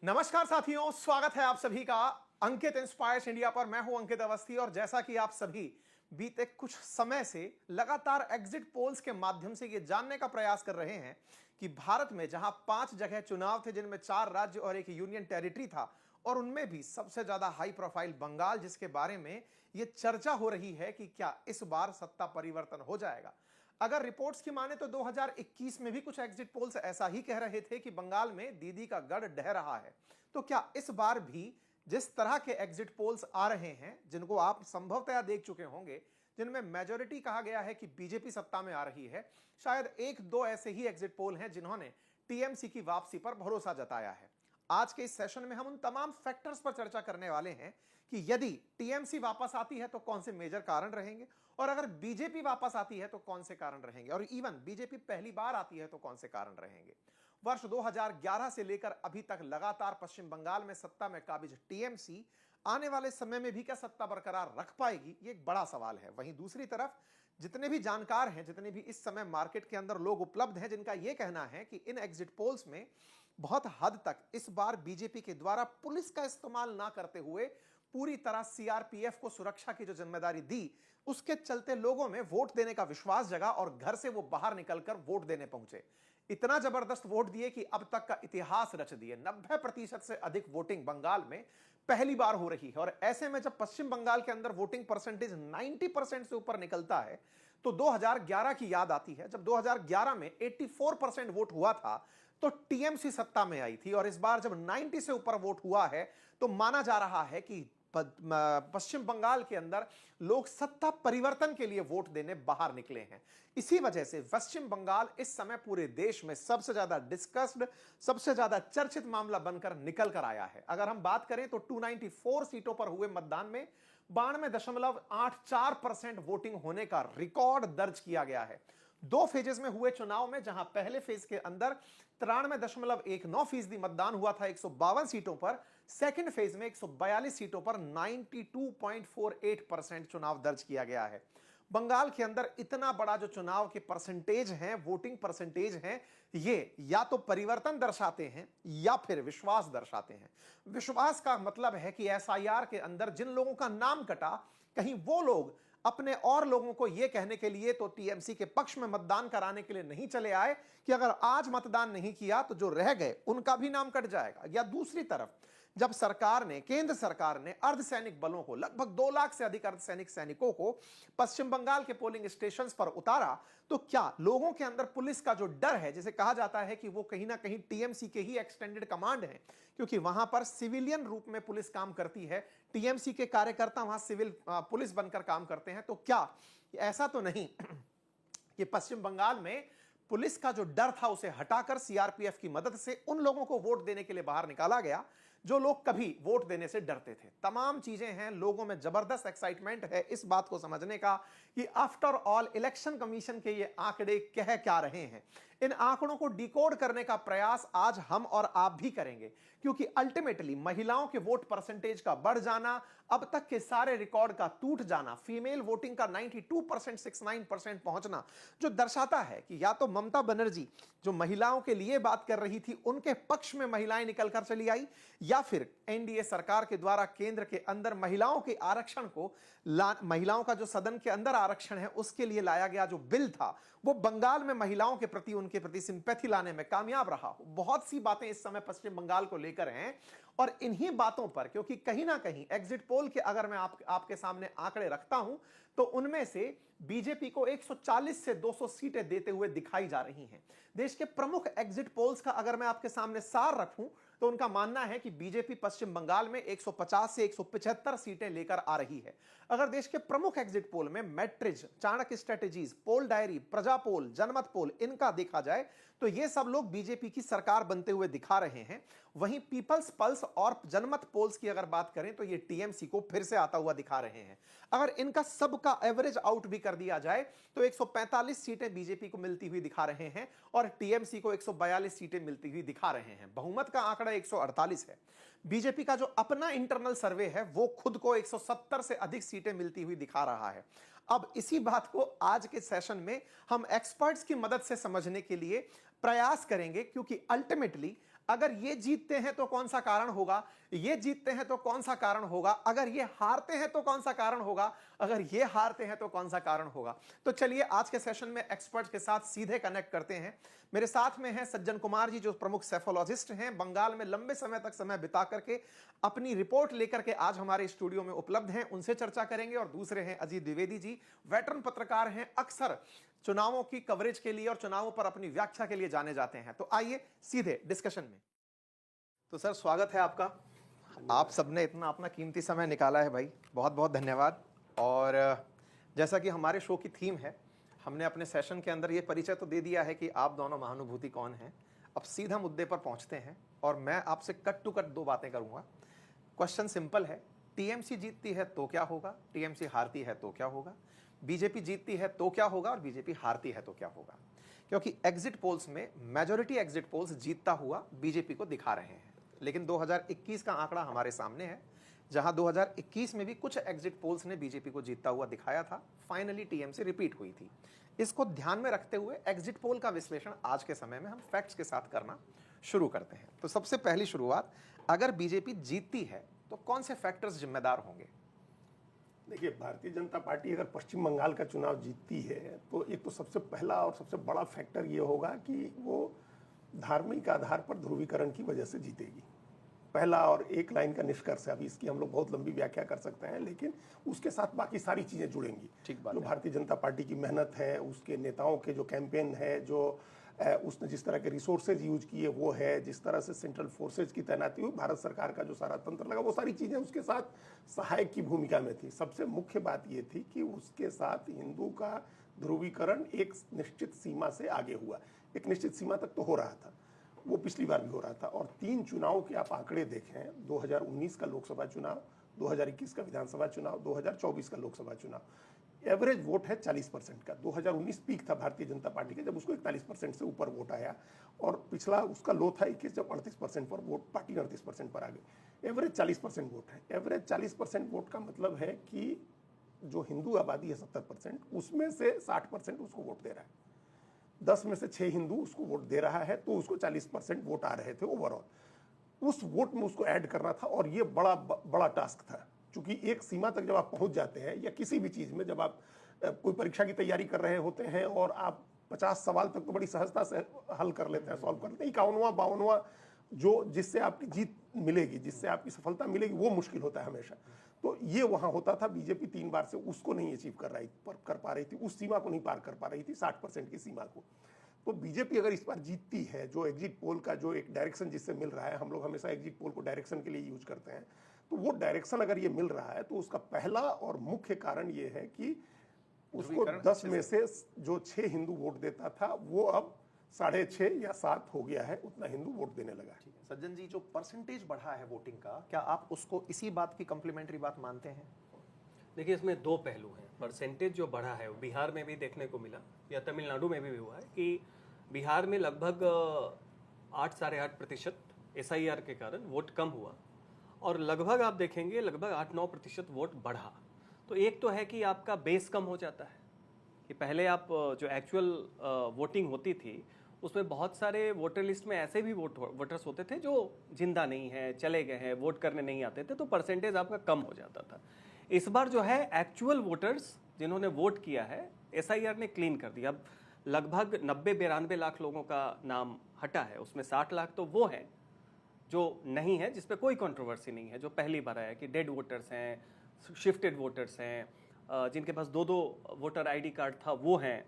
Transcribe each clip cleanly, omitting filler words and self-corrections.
नमस्कार साथियों, स्वागत है आप सभी का अंकित इंस्पायर्स इंडिया पर। मैं हूं अंकित अवस्थी और जैसा कि आप सभी बीते कुछ समय से लगातार एग्जिट पोल्स के माध्यम से यह जानने का प्रयास कर रहे हैं कि भारत में जहां 5 जगह चुनाव थे, जिनमें 4 राज्य और एक यूनियन टेरिटरी था, और उनमें भी सबसे ज्यादा हाई प्रोफाइल बंगाल, जिसके बारे में यह चर्चा हो रही है कि क्या इस बार सत्ता परिवर्तन हो जाएगा। अगर रिपोर्ट्स की माने तो 2021 में भी कुछ एग्जिट पोल्स ऐसा ही कह रहे थे कि बंगाल में दीदी का गढ़ ढह रहा है। तो क्या इस बार भी जिस तरह के एग्जिट पोल्स आ रहे हैं, जिनको आप संभवतः देख चुके होंगे, जिनमें मेजॉरिटी कहा गया है कि बीजेपी सत्ता में आ रही है, शायद एक दो ऐसे ही एग्जिट पोल हैं जिन्होंने टीएमसी की वापसी पर भरोसा जताया है। आज के इस सेशन में हम उन तमाम फैक्टर्स पर चर्चा करने वाले हैं कि यदि टीएमसी वापस आती है तो कौन से मेजर कारण रहेंगे, और अगर बीजेपी वापस आती है तो कौन से कारण रहेंगे, और इवन बीजेपी पहली बार आती है तो कौन से कारण रहेंगे। वर्ष 2011 से लेकर अभी तक लगातार पश्चिम बंगाल में सत्ता में काबिज टीएमसी आने वाले समय में भी क्या सत्ता बरकरार रख पाएगी, ये एक बड़ा सवाल है। वहीं दूसरी तरफ जितने भी जानकार हैं, जितने भी इस समय मार्केट के अंदर लोग उपलब्ध हैं, जिनका यह कहना है कि इन एग्जिट पोल्स में बहुत हद तक इस बार बीजेपी के द्वारा पुलिस का इस्तेमाल ना करते हुए पूरी तरह सीआरपीएफ को सुरक्षा की जो जिम्मेदारी दी, उसके चलते लोगों में वोट देने का विश्वास जगा और घर से वो बाहर निकलकर वोट देने पहुंचे। इतना जबरदस्त वोट दिए कि अब तक का इतिहास रच दिए। 90% से अधिक वोटिंग बंगाल में पहली बार हो रही है, और ऐसे में जब पश्चिम बंगाल के अंदर वोटिंग परसेंटेज 90% से ऊपर निकलता है तो 2011 की याद आती है, जब 2011 में 84% वोट हुआ था तो टीएमसी सत्ता में आई थी, और इस बार जब 90 से ऊपर वोट हुआ है तो माना जा रहा है कि पश्चिम बंगाल के अंदर लोग सत्ता परिवर्तन के लिए वोट देने बाहर निकले हैं। इसी वजह से पश्चिम बंगाल इस समय पूरे देश में सबसे ज्यादा डिस्कस्ड, सबसे ज्यादा चर्चित मामला बनकर निकल कर आया है। अगर हम बात करें तो 294 सीटों पर हुए मतदान में 92.84% वोटिंग होने का रिकॉर्ड दर्ज किया गया है। 2 फेजेस में हुए चुनाव में, जहां पहले फेज के अंदर 93.19% मतदान हुआ था 152 सीटों पर, सेकंड फेज में 142 सीटों पर 92.48% चुनाव दर्ज किया गया है। बंगाल के अंदर इतना बड़ा जो चुनाव के परसेंटेज हैं, वोटिंग परसेंटेज हैं, ये या तो परिवर्तन दर्शाते हैं या फिर विश्वास दर्शाते हैं। विश्वास का मतलब है कि एसआईआर के अंदर जिन लोगों का नाम कटा, कहीं वो लोग अपने और लोगों को यह कहने के लिए तो टीएमसी के पक्ष में मतदान कराने के लिए नहीं चले आए कि अगर आज मतदान नहीं किया तो जो रह गए उनका भी नाम कट जाएगा। या दूसरी तरफ जब केंद्र सरकार ने अर्धसैनिक बलों को, लगभग 2 लाख से अधिक अर्धसैनिक सैनिकों को पश्चिम बंगाल के पोलिंग स्टेशंस पर उतारा, तो क्या लोगों के अंदर पुलिस का जो डर है, जिसे कहा जाता है कि वो कहीं ना कहीं टीएमसी के ही एक्सटेंडेड कमांड है, क्योंकि वहां पर सिविलियन रूप में पुलिस काम करती है, टीएमसी के कार्यकर्ता वहां सिविल पुलिस बनकर काम करते हैं, तो क्या ऐसा तो नहीं कि पश्चिम बंगाल में पुलिस का जो डर था उसे हटाकर सीआरपीएफ की मदद से उन लोगों को वोट देने के लिए बाहर निकाला गया जो लोग कभी वोट देने से डरते थे। तमाम चीजें हैं, लोगों में जबरदस्त एक्साइटमेंट है इस बात को समझने का कि आफ्टर ऑल इलेक्शन कमीशन के ये आंकड़े कह क्या रहे हैं। इन आंकड़ों को डिकोड करने का प्रयास आज हम और आप भी करेंगे, क्योंकि अल्टीमेटली महिलाओं के वोट परसेंटेज का बढ़ जाना, अब तक के सारे रिकॉर्ड का टूट जाना, फीमेल वोटिंग का 92% 69% पहुंचना, जो दर्शाता है कि या तो ममता बनर्जी जो महिलाओं के लिए बात कर रही थी उनके पक्ष में महिलाएं निकलकर चली आई, या फिर एनडीए सरकार के द्वारा केंद्र के अंदर महिलाओं के आरक्षण को, महिलाओं का जो सदन के अंदर आरक्षण है उसके लिए लाया गया जो बिल था, वो बंगाल में महिलाओं के प्रति, उनके प्रति सिंपैथी लाने में कामयाब रहा। बहुत सी बातें इस समय पश्चिम बंगाल को लेकर हैं, और इन्हीं बातों पर, क्योंकि कहीं ना कहीं एग्जिट पोल के अगर मैं आपके सामने आंकड़े रखता हूं तो उनमें से बीजेपी को 140 से 200 सीटें देते हुए दिखाई जा रही हैं। देश के प्रमुख एग्जिट पोल्स का अगर मैं आपके सामने सार रखूं तो उनका मानना है कि बीजेपी पश्चिम बंगाल में 150 से 175 सीटें लेकर आ रही है। अगर देश के प्रमुख एग्जिट पोल में मैट्रिज, चाणक्य स्ट्रेटेजीज, पोल डायरी, प्रजा पोल, जनमत पोल, इनका देखा जाए तो ये सब लोग बीजेपी की सरकार बनते हुए दिखा रहे हैं। वहीं पीपल्स पल्स और जनमत पोल्स की अगर बात करें तो ये टीएमसी को फिर से आता हुआ दिखा रहे हैं। अगर इनका सबका एवरेज आउट भी कर दिया जाए तो 145 सीटें बीजेपी को मिलती हुई दिखा रहे हैं और टीएमसी को 142 सीटें मिलती हुई दिखा रहे हैं। बहुमत का आंकड़ा 148 है। बीजेपी का जो अपना इंटरनल सर्वे है वो खुद को 170 से अधिक सीटें मिलती हुई दिखा रहा है। अब इसी बात को आज के सेशन में हम एक्सपर्ट्स की मदद से समझने के लिए प्रयास करेंगे, क्योंकि अल्टीमेटली अगर ये जीतते हैं तो कौन सा कारण होगा, ये जीतते हैं तो कौन सा कारण होगा, अगर ये हारते हैं तो कौन सा कारण होगा, अगर ये हारते हैं तो कौन सा कारण होगा। तो चलिए आज के सेशन में एक्सपर्ट्स के साथ सीधे कनेक्ट करते हैं। मेरे साथ में हैं सज्जन कुमार जी, जो प्रमुख सेफोलॉजिस्ट हैं, बंगाल में लंबे समय तक समय बिता करके अपनी रिपोर्ट लेकर के आज हमारे स्टूडियो में उपलब्ध हैं, उनसे चर्चा करेंगे। और दूसरे हैं अजीत द्विवेदी जी, वेटरन पत्रकार हैं, अक्सर चुनावों की कवरेज के लिए और चुनावों पर अपनी व्याख्या के लिए जाने जाते हैं। तो आइए सीधे डिस्कशन में। तो सर स्वागत है आपका। आप सबने इतना अपना कीमती समय निकाला है भाई, बहुत बहुत धन्यवाद। और जैसा कि हमारे शो की थीम है, हमने अपने सेशन के अंदर ये परिचय तो दे दिया है कि आप दोनों महानुभूति कौन हैं। अब सीधा मुद्दे पर पहुंचते हैं और मैं आपसे कट टू कट दो बातें करूंगा। क्वेश्चन सिंपल है, टीएमसी जीतती है तो क्या होगा, टीएमसी हारती है तो क्या होगा, बीजेपी जीतती है तो क्या होगा और बीजेपी हारती है तो क्या होगा। क्योंकि एग्जिट पोल्स में मेजॉरिटी एग्जिट पोल्स जीतता हुआ बीजेपी को दिखा रहे हैं, लेकिन 2021 का आंकड़ा हमारे सामने है, जहां 2021 में भी कुछ एग्जिट पोल्स ने बीजेपी को जीतता हुआ दिखाया था। फाइनली टीएमसी रिपीट हुई थी। इसको ध्यान में रखते हुए एग्जिट पोल का विश्लेषण आज के समय में हम फैक्ट्स के साथ करना शुरू करते हैं। तो सबसे पहली शुरुआत, अगर बीजेपी जीतती है तो कौन से फैक्टर्स जिम्मेदार होंगे? देखिए, भारतीय जनता पार्टी अगर पश्चिम बंगाल का चुनाव जीतती है तो एक तो सबसे पहला और सबसे बड़ा फैक्टर ये होगा कि वो धार्मिक आधार पर ध्रुवीकरण की वजह से जीतेगी। पहला और एक लाइन का निष्कर्ष है, अभी इसकी हम लोग बहुत लंबी व्याख्या कर सकते हैं, लेकिन उसके साथ बाकी सारी चीज़ें जुड़ेंगी। ठीक बात जो है। भारतीय जनता पार्टी की मेहनत है, उसके नेताओं के जो कैंपेन है, जो उसने जिस तरह के रिसोर्सेज यूज किए वो है, जिस तरह से सेंट्रल फोर्सेज की तैनाती हुई, भारत सरकार का जो सारा तंत्र लगा, वो सारी चीज़ें उसके साथ सहायक की भूमिका में थी। सबसे मुख्य बात ये थी कि उसके साथ हिंदू का ध्रुवीकरण एक निश्चित सीमा से आगे हुआ। एक निश्चित सीमा तक तो हो रहा था, वो पिछली बार भी हो रहा था। और 3 चुनाव के आप आंकड़े देखें, 2019 का लोकसभा चुनाव, 2021 का विधानसभा चुनाव, 2024 का लोकसभा चुनाव, एवरेज वोट है 40% का। 2019 पीक था भारतीय जनता पार्टी का, जब उसको 41% से ऊपर वोट आया, और पिछला उसका लो था 21, जब 38% पर वोट पार्टी 38% पर आ गई। एवरेज 40% वोट है। एवरेज 40% वोट का मतलब है कि जो हिंदू आबादी है 70%, उसमें से 60% उसको वोट दे रहा है। 10 में से 6 हिंदू उसको वोट दे रहा है, तो उसको 40% वोट आ रहे थे ओवरऑल। उस वोट में उसको ऐड करना था, और ये बड़ा टास्क था, क्योंकि एक सीमा तक जब आप पहुंच जाते हैं, या किसी भी चीज़ में जब आप कोई परीक्षा की तैयारी कर रहे होते हैं और आप 50 सवाल तक तो बड़ी सहजता से हल कर लेते हैं, सॉल्व कर लेते हैं, 51वां 52वां जो जिससे आपकी जीत मिलेगी, जिससे आपकी सफलता मिलेगी, वो मुश्किल होता है हमेशा। तो ये वहाँ होता था। बीजेपी 3 बार से उसको नहीं अचीव कर पा रही थी, उस सीमा को नहीं पार कर पा रही थी, 60% की सीमा को। तो बीजेपी अगर इस बार जीतती है, जो एग्जिट पोल का जो एक डायरेक्शन जिससे मिल रहा है, हम लोग हमेशा एग्जिट पोल को डायरेक्शन के लिए यूज करते हैं, तो वो डायरेक्शन अगर ये मिल रहा है, तो उसका पहला और मुख्य कारण ये है कि उसको 10 में से जो 6 हिंदू वोट देता था, वो अब 6.5 या 7 हो गया है, उतना हिंदू वोट देने लगा है। सज्जन जी, जो परसेंटेज बढ़ा है वोटिंग का, क्या आप उसको इसी बात की कॉम्प्लीमेंट्री बात मानते हैं? देखिए, इसमें 2 पहलू हैं। परसेंटेज जो बढ़ा है वो बिहार में भी देखने को मिला, या तमिलनाडु में भी हुआ है कि बिहार में लगभग 8 साढ़े 8% SIR के कारण वोट कम हुआ, और लगभग आप देखेंगे लगभग 8-9% वोट बढ़ा। तो एक तो है कि आपका बेस कम हो जाता है, कि पहले आप जो एक्चुअल वोटिंग होती थी उसमें बहुत सारे वोटर लिस्ट में ऐसे भी वोटर्स होते थे जो जिंदा नहीं है, चले गए हैं, वोट करने नहीं आते थे, तो परसेंटेज आपका कम हो जाता था। इस बार जो है एक्चुअल वोटर्स जिन्होंने वोट किया है, SIR ने क्लीन कर दिया। अब लगभग 90-92 लाख लोगों का नाम हटा है, उसमें 60 लाख तो वो हैं जो नहीं है, जिस पे कोई कंट्रोवर्सी नहीं है, जो पहली बार आया, कि डेड वोटर्स हैं, शिफ्टेड वोटर्स हैं, जिनके पास 2-2 वोटर ID कार्ड था, वो हैं।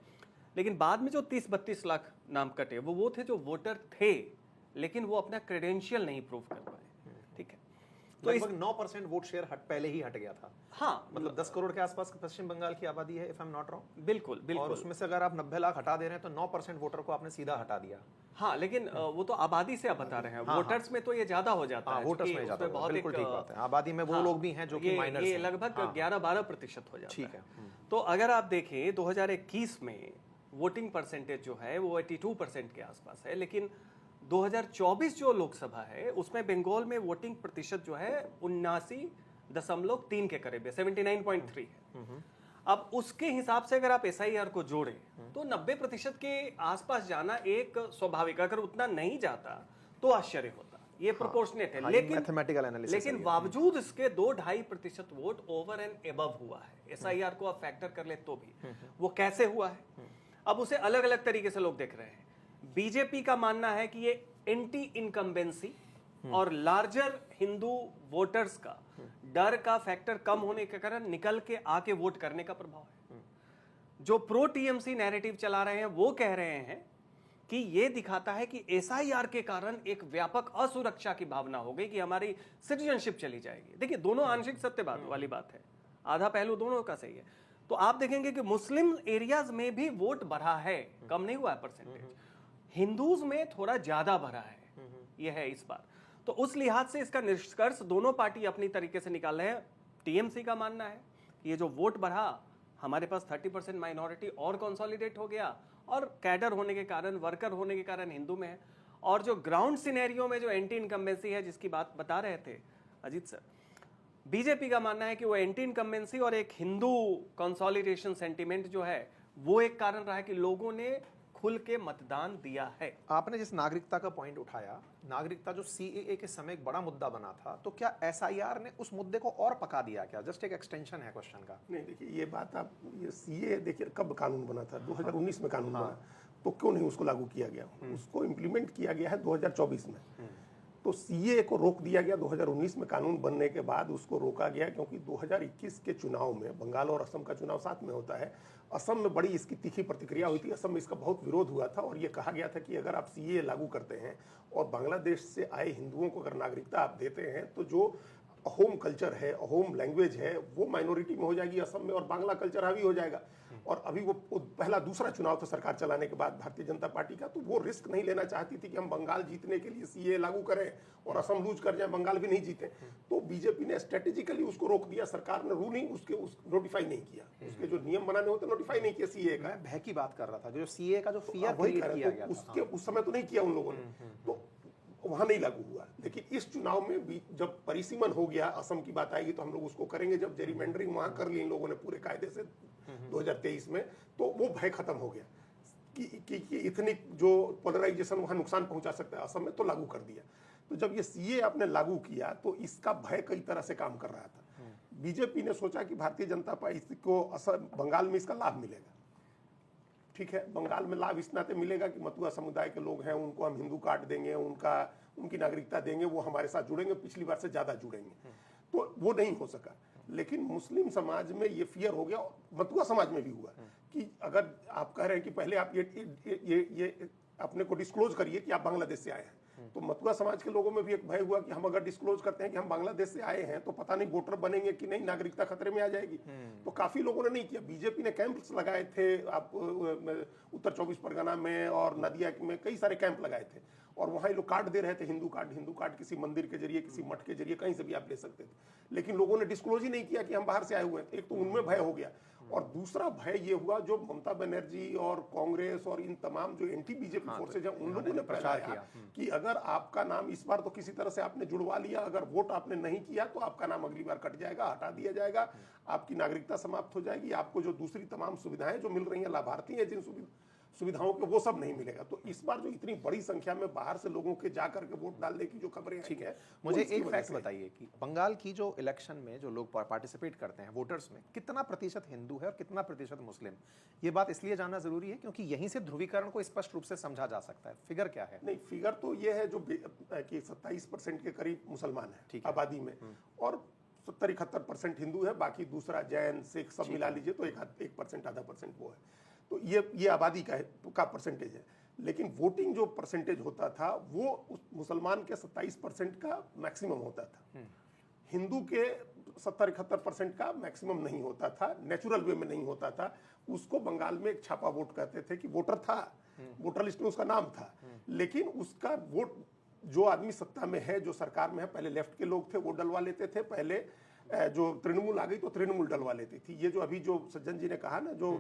लेकिन बाद में जो 30-32 लाख नाम कटे, वो थे जो वोटर थे लेकिन वो अपना क्रेडेंशियल नहीं प्रूव कर पाए। ठीक है, तो लगभग 9% वोट शेयर पहले ही हट गया था। हाँ, मतलब 10 करोड़ के आसपास पश्चिम बंगाल की आबादी है, if I am not wrong. बिल्कुल बिल्कुल। और उसमें से अगर आप 90 लाख हटा दे रहे हैं तो 9% वोटर को आपने सीधा हटा दिया। हाँ, लेकिन वो तो आबादी से आप बता रहे हैं। वोटर्स में तो ये ज्यादा हो जाता है, वोटर्स में ज्यादा, बहुत बिल्कुल ठीक बात है। आबादी में वो लोग भी हैं जो कि माइनर्स हैं। ये लगभग 11-12% हो जाता है। ठीक है। तो अगर आप देखें 2021 में वोटिंग परसेंटेज जो है वो 82% के आसपास है, लेकिन 2024 जो लोकसभा है उसमें बंगाल में वोटिंग प्रतिशत जो है 79.3 के करीब है, 79.3 है। अब उसके हिसाब से अगर आप SIR को जोड़ें तो 90% के आसपास जाना एक स्वाभाविक, अगर उतना नहीं जाता तो आश्चर्य होता, ये प्रोपोर्शनेट है। लेकिन मैथमेटिकल एनालिसिस लेकिन बावजूद इसके 2-2.5% वोट ओवर एंड एबव हुआ है। एसआईआर को आप फैक्टर कर ले तो भी वो कैसे हुआ है, अब उसे अलग अलग तरीके से लोग देख रहे हैं। बीजेपी का मानना है कि ये एंटी इनकम्बेंसी और लार्जर हिंदू वोटर्स का डर का फैक्टर कम होने के कारण निकल के आके वोट करने का प्रभाव है। जो प्रो टीएमसी नैरेटिव चला रहे हैं वो कह रहे हैं कि ये दिखाता है कि एसआईआर के कारण एक व्यापक असुरक्षा की भावना हो गई कि हमारी सिटीजनशिप चली जाएगी। देखिए, दोनों आंशिक सत्य वाली बात है, आधा पहलू दोनों का सही है। तो आप देखेंगे कि मुस्लिम एरियाज में भी वोट बढ़ा है, कम नहीं हुआ है परसेंटेज। हिंदूज में थोड़ा ज्यादा बढ़ा है, यह है इस बार। तो उस लिहाज से इसका निष्कर्ष दोनों पार्टी अपनी तरीके से निकाल रहे हैं। टीएमसी का मानना है कि ये जो वोट बढ़ा, हमारे पास 30% माइनॉरिटी और कंसोलिडेट हो गया, और कैडर होने के कारण, वर्कर होने के कारण हिंदू में है। और जो ग्राउंड सिनेरियो में जो एंटी इनकम्बेंसी है जिसकी बात बता रहे थे अजीत सर, बीजेपी का मानना है कि वो एंटी इनकम्बेंसी और एक हिंदू कंसोलिडेशन सेंटीमेंट जो है वो एक कारण रहा है कि लोगों ने खुल के मतदान दिया है। आपने जिस नागरिकता का पॉइंट उठाया, नागरिकता जो सीएए के समय एक बड़ा मुद्दा बना था, तो क्या एसआईआर ने उस मुद्दे को और पका दिया क्या? जस्ट एक एक्सटेंशन है क्वेश्चन का। नहीं, देखिए ये बात, आप ये सीए देखिए कब कानून बना था, 2019 में कानून बना, तो क्यों नहीं उसको लागू किया गया? उसको इम्प्लीमेंट किया गया है 2024 में। तो सीए को रोक दिया गया 2019 में कानून बनने के बाद, उसको रोका गया क्योंकि 2021 के चुनाव में, बंगाल और असम का चुनाव साथ में होता है, असम में बड़ी इसकी तीखी प्रतिक्रिया हुई थी। असम में इसका बहुत विरोध हुआ था और ये कहा गया था कि अगर आप सीए लागू करते हैं और बांग्लादेश से आए हिंदुओं को अगर नागरिकता आप देते हैं, तो जो अहोम कल्चर है, अहोम लैंग्वेज है, वो माइनॉरिटी में हो जाएगी असम में, और बांग्ला कल्चर हावी हो जाएगा। और अभी वो पहला दूसरा चुनाव था सरकार चलाने के बाद भारतीय जनता पार्टी का, तो वो रिस्क नहीं लेना चाहती थी कि हम बंगाल जीतने के लिए सीए लागू करें और असम लूज कर जाए, बंगाल भी नहीं जीते। तो बीजेपी ने स्ट्रेटेजिकली उसको रोक दिया। सरकार ने रूलिंग उसके नोटिफाई नहीं किया, उसके जो नियम बनाने होते नोटिफाई नहीं किया सीए का। मैं भय की बात कर रहा था, जो सीए का जो फियर वही क्रिएट कह किया रहे गया थे, था। उसके उस समय तो नहीं किया उन लोगों ने, तो वहां नहीं लागू हुआ। लेकिन इस चुनाव में भी जब परिसीमन हो गया, असम की बात आएगी तो हम लोग उसको करेंगे, जब जेरीमेंडरिंग वहां कर ली इन लोगों ने पूरे कायदे से 2023 में, तो वो भय खत्म हो गया कि इतनी जो पोलराइजेशन वहां नुकसान पहुंचा सकता है असम में, तो लागू कर दिया। तो जब ये सीए आपने लागू किया तो इसका भय कई तरह से काम कर रहा था। बीजेपी ने सोचा कि भारतीय जनता पार्टी को असम, बंगाल में इसका लाभ मिलेगा। ठीक है, बंगाल में लाभ इस नाते मिलेगा कि मतुआ समुदाय के लोग हैं, उनको हम हिंदू कार्ड देंगे, उनकी नागरिकता देंगे, वो हमारे साथ जुड़ेंगे, पिछली बार से ज्यादा जुड़ेंगे। तो वो नहीं हो सका। लेकिन मुस्लिम समाज में ये फियर हो गया, मतुआ समाज में भी हुआ कि अगर आप कह रहे हैं कि पहले आप ये अपने को डिस्क्लोज करिए कि आप बांग्लादेश से आए हैं, तो मतुआ समाज के लोगों में भी एक भय हुआ कि हम अगर डिस्क्लोज करते हैं कि हम बांग्लादेश से आए हैं तो पता नहीं वोटर बनेंगे कि नहीं, नागरिकता खतरे में आ जाएगी। तो काफी लोगों ने नहीं किया। बीजेपी ने कैंप्स लगाए थे, आप उत्तर 24 परगना में और नदिया में कई सारे कैंप लगाए थे, और वहां ये लोग कार्ड दे रहे थे, हिंदू कार्ड किसी मंदिर के जरिए, किसी मठ के जरिए, कहीं से भी आप ले सकते थे। लेकिन लोगों ने डिस्क्लोज ही नहीं किया कि हम बाहर से आए हुए हैं। एक तो उनमें भय हो गया, और दूसरा भय ये हुआ जो ममता बनर्जी और कांग्रेस और इन तमाम जो एंटी बीजेपी फोर्सेज हैं, उन लोगों ने प्रचार किया कि अगर आपका नाम इस बार तो किसी तरह से आपने जुड़वा लिया, अगर वोट आपने नहीं किया तो आपका नाम अगली बार कट जाएगा, हटा दिया जाएगा, आपकी नागरिकता समाप्त हो जाएगी, आपको जो दूसरी तमाम सुविधाएं जो मिल रही हैं, लाभार्थी हैं जिन सुविधाओं के, वो सब नहीं मिलेगा। तो इस बार जो इतनी बड़ी संख्या में बाहर से लोगों के जाकर के वोट डालने की जो खबरें ठीक है, वो मुझे इसकी एक वजह फैक्ट से बताइए कि बंगाल की जो इलेक्शन में जो लोग पार्टिसिपेट करते हैं वोटर्स में, कितना प्रतिशत हिंदू है और कितना प्रतिशत मुस्लिम? ये बात इसलिए जानना जरूरी है क्योंकि यहीं से ध्रुवीकरण को स्पष्ट रूप से समझा जा सकता है। फिगर क्या है? नहीं, फिगर तो ये है जो कि 27% के करीब मुसलमान है आबादी में, और 70-71% हिंदू है, बाकी दूसरा जैन, सिख सब मिला लीजिए तो 1% आधा परसेंट वो है। तो ये आबादी का परसेंटेज है। लेकिन वोटिंग जो परसेंटेज होता था वो उस मुसलमान के 27% का मैक्सिमम होता था, हिंदू के 70-71% का मैक्सिमम नहीं होता था, नेचुरल वे में नहीं होता था। उसको बंगाल में एक छापा वोट कहते थे कि वोटर था, वोटर लिस्ट में उसका नाम था, लेकिन उसका वोट जो आदमी सत्ता में है, जो सरकार में है, पहले लेफ्ट के लोग थे वो डलवा लेते थे, पहले जो तृणमूल आ गई तो तृणमूल डलवा लेती थी। ये जो अभी जो सज्जन जी ने कहा ना, जो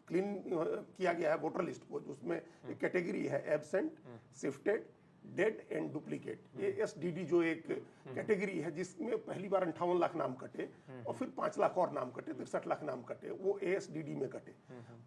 क्लीन किया गया है वोटर लिस्ट को, उसमें एक कैटेगरी है absent, shifted, dead and duplicate, ASDD जो एक कैटेगरी है जिसमें पहली बार 58 लाख नाम कटे और फिर 5 लाख और नाम कटे, 63 लाख नाम कटे, वो ASDD में कटे।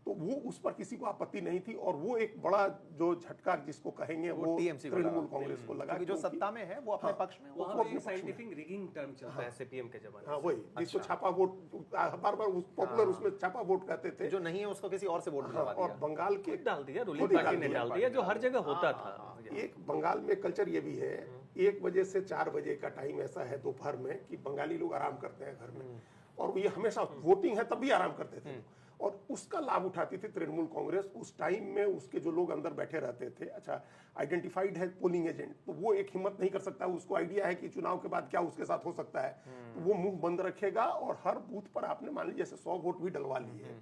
तो वो उस पर किसी को आपत्ति नहीं थी और वो एक बड़ा जो झटका जिसको कहेंगे वो TMC को तृणमूल कांग्रेस को लगा, क्योंकि जो सत्ता में है वो अपने पक्ष में, वो वहाँ पे साइंटिफिक रिगिंग टर्म चलता है सीपीएम के जमाने हाँ वही जिसको छापा वोट, बार बार पॉपुलर उसमें छापा वोट कहते थे, जो नहीं है उसको किसी और से वोट दिलवा और दिया। बंगाल के डाल दिया, रूलिंग पार्टी ने डाल दिया, जो हर जगह होता था। एक बंगाल में कल्चर ये भी है, 1 बजे से 4 बजे का टाइम ऐसा है दोपहर में कि बंगाली लोग आराम करते हैं घर में, और ये हमेशा वोटिंग है तब भी आराम करते थे, और उसका लाभ उठाती थी तृणमूल कांग्रेस। उस टाइम में उसके जो लोग अंदर बैठे रहते थे, अच्छा आइडेंटिफाइड है पोलिंग एजेंट, तो वो एक हिम्मत नहीं कर सकता, उसको आइडिया है कि चुनाव के बाद क्या उसके साथ हो सकता है, तो वो मुंह बंद रखेगा और हर बूथ पर आपने मान लीजिए जैसे 100 वोट भी डलवा लिए,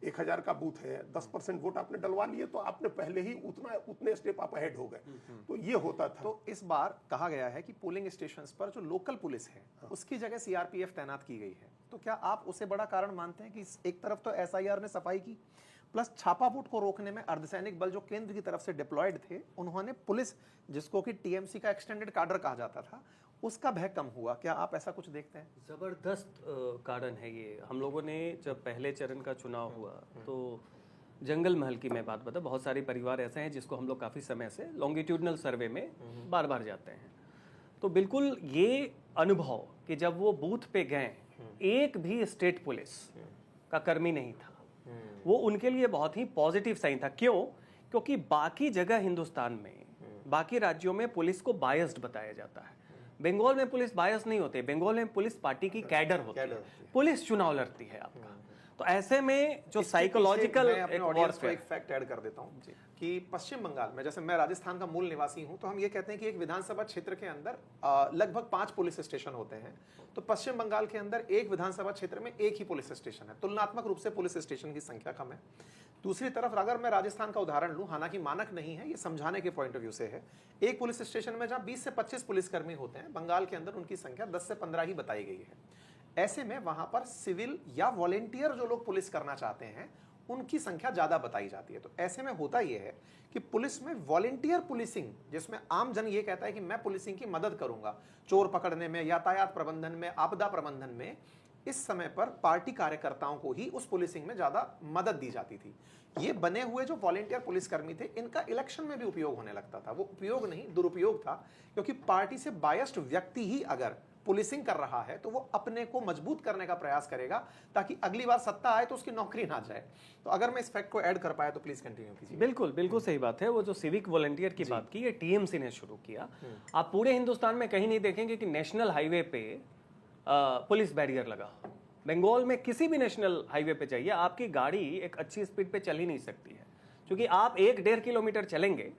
1000 का बूथ है, 10% वोट आपने डलवा लिए तो आपने पहले ही उतने स्टेप आप अहेड हो गए। तो ये होता था। तो इस बार कहा गया है कि पोलिंग स्टेशंस पर जो लोकल पुलिस है उसकी जगह सीआरपीएफ तैनात की गई है, तो क्या आप उसे बड़ा कारण मानते हैं कि एक तरफ तो एसआईआर ने सफाई की, प्लस छापा वोट को रोकने में अर्धसैनिक बल जो केंद्र की तरफ से डिप्लॉयड थे, उन्होंने पुलिस, जिसको कि टीएमसी का एक्सटेंडेड काडर कहा जाता था, उसका भय कम हुआ, क्या आप ऐसा कुछ देखते हैं? जबरदस्त कारण है ये। हम लोगों ने जब पहले चरण का चुनाव हुआ तो जंगल महल की मैं बात बता, बहुत सारे परिवार ऐसे हैं जिसको हम लोग काफ़ी समय से लॉन्गिट्यूडनल सर्वे में बार बार जाते हैं, तो बिल्कुल ये अनुभव कि जब वो बूथ पे गए, एक भी स्टेट पुलिस का कर्मी नहीं था, वो उनके लिए बहुत ही पॉजिटिव साइन था। क्यों? क्योंकि बाकी जगह हिंदुस्तान में, बाकी राज्यों में पुलिस को बायस्ड बताया जाता है। बंगाल में पुलिस बायस नहीं होते, बंगाल में पुलिस पार्टी की कैडर होती है, पुलिस चुनाव लड़ती है आपका। तो ऐसे में जो साइकोलॉजिकल एक फैक्ट ऐड कर देता हूं कि पश्चिम बंगाल में, जैसे मैं राजस्थान का मूल निवासी हूं, तो हम ये कहते हैं कि एक विधानसभा क्षेत्र के अंदर लगभग 5 पुलिस स्टेशन होते हैं। तो पश्चिम बंगाल के अंदर एक विधानसभा क्षेत्र में एक ही पुलिस स्टेशन है, तुलनात्मक रूप से पुलिस स्टेशन की संख्या कम है। दूसरी तरफ अगर मैं राजस्थान का उदाहरण लूं, हालांकि मानक नहीं है, ये समझाने के पॉइंट ऑफ व्यू से है, एक पुलिस स्टेशन में जहां 20 से 25 पुलिसकर्मी होते हैं, बंगाल के अंदर उनकी संख्या 10 से 15 ही बताई गई है। ऐसे में वहां पर सिविल या वॉलेंटियर जो लोग पुलिस करना चाहते हैं उनकी संख्या ज्यादा बताई जाती है। तो ऐसे में होता यह है कि पुलिस में वॉलेंटियर पुलिसिंग, जिसमें आम जन ये कहता है कि मैं पुलिसिंग की मदद करूंगा चोर पकड़ने में, यातायात प्रबंधन में, आपदा प्रबंधन में, इस समय पर पार्टी कार्यकर्ताओं को ही उस पुलिसिंग में ज्यादा मदद दी जाती थी। ये बने हुए जो वॉलेंटियर पुलिसकर्मी थे, इनका इलेक्शन में भी उपयोग होने लगता था। वो उपयोग नहीं, दुरुपयोग था, क्योंकि पार्टी से बायस्ड व्यक्ति ही अगर पुलिसिंग कर रहा है तो वो अपने को मजबूत करने का प्रयास करेगा ताकि अगली बार सत्ता आए तो उसकी नौकरी ना जाए। तो अगर मैं इस फैक्ट को ऐड कर पाया तो प्लीज कंटिन्यू कीजिए। बिल्कुल बिल्कुल सही बात है। वो जो सिविक वॉलंटियर की बात की, ये टीएमसी ने शुरू किया। आप पूरे हिंदुस्तान में कहीं नहीं देखेंगे कि नेशनल हाईवे पे पुलिस बैरियर लगा। बंगाल में किसी भी नेशनल हाईवे पे जाइए, आपकी गाड़ी एक अच्छी स्पीड पे चल ही नहीं सकती है, क्योंकि आप 1-1.5 किलोमीटर चलेंगे